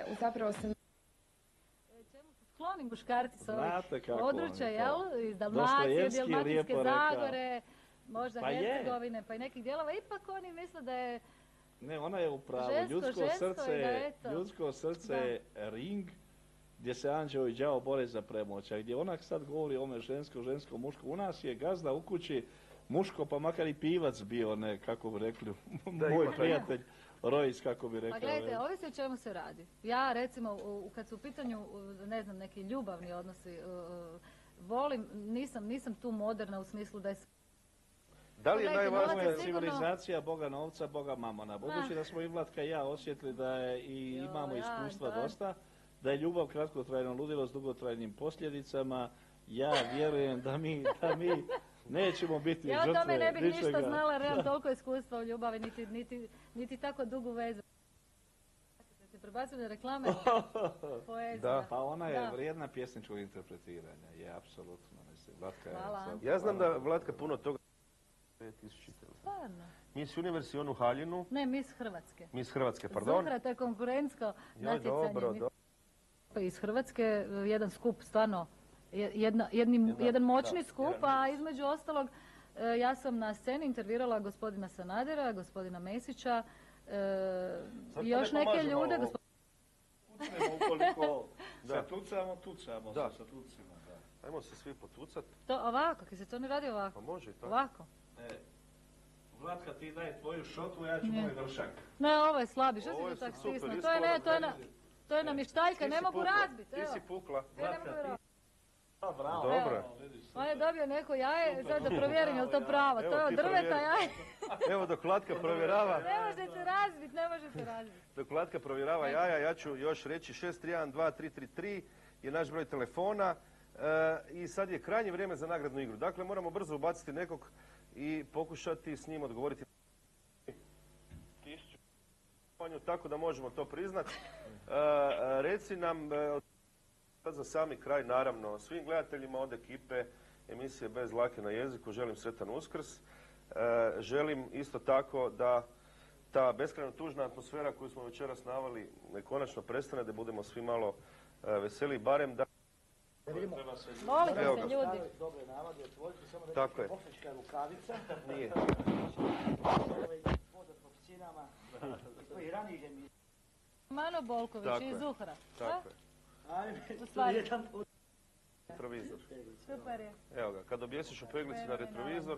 godine zapravo sam... Čemu su skloni muškarci s ovih područja, oni jel? Iz Dalmacije, Dalmatinske Zagore, možda Pa Hercegovine, pa i nekih dijelova. Ipak oni misle da je Ne, ona je u pravu. Ljudsko srce je ring gdje se anđeo i đavo bore za premoć. A gdje ona sad govori ome žensko, muško. U nas je gazda u kući muško, pa makar i pivac bio, ne, kako bi rekli, moj prijatelj Rojs, kako bi rekao. Pa gledajte, ovisi o čemu se radi. Ja, recimo, kad su u pitanju, ne znam, neki ljubavni odnosi, volim, nisam tu moderna u smislu da je... Da li je najvažnija civilizacija Boga novca, Boga mamona? Budući da smo i Vlatka i ja osjetili da je i imamo iskustva dosta, da je ljubav kratkotrajno ludilo s dugotrajnim posljedicama, ja vjerujem da mi nećemo biti žrtve. Ja o tome ne bih ništa znala, jer nemam toliko iskustva u ljubavi, niti tako dugu vezu. Se prebacuju na reklame, poezija. Pa ona je vrijedna pjesničkog interpretiranja, je apsolutno. Hvala. Ja znam da Vlatka puno toga... Stvarno? Miss Universe i onu haljinu. Ne, Miss Hrvatske. Miss Hrvatske, pardon. Zuhra, to je konkurentsko natjecanje. Dobro. Iz Hrvatske, jedan skup, stvarno, jedan moćni skup, a između ostalog, ja sam na sceni intervjuirala gospodina Sanadera, gospodina Mesića, i još neke ljude. Tucnemo ukoliko se tucamo sa tucima. Ajmo se svi potucat. To ovako, kad se to ne radi ovako? Pa može i tako. Ovako. Vlatka, ti daj tvoju šotu, ja ću moj vršak. Ne, ovo je slabi, što si to tak stisno? To je namještaljka, ne mogu razbiti. Ti si pukla. Bravo. Dobro. On je dobio neko jaje, sad da provjerim je li to pravo. To je od drveta jaje. Evo dok Vlatka provjerava. Ne možete razbiti. Dok Vlatka provjerava jaja, ja ću još reći 6312333 je naš broj telefona. I sad je krajnje vrijeme za nagradnu igru. Dakle, moramo brzo ubaciti nekog i pokušati s njim odgovoriti tako da možemo to priznati. Reci nam, za sami kraj, naravno, svim gledateljima od ekipe emisije Bez dlake na jeziku želim sretan Uskrs. Želim isto tako da ta beskrajno tužna atmosfera koju smo večeras navali konačno prestane, da budemo svi malo veseli, barem da... Molite se, ljudi. Dobre navade, otvoriti samo da tako je. Boksnička rukavica. Nije. Pozad po psinama. I ranije mi... Mano Bolković iz Zuhra. Tako je. Ajme, Retrovizor. Super je. Evo ga, kad objesiš u peglici na retrovizor,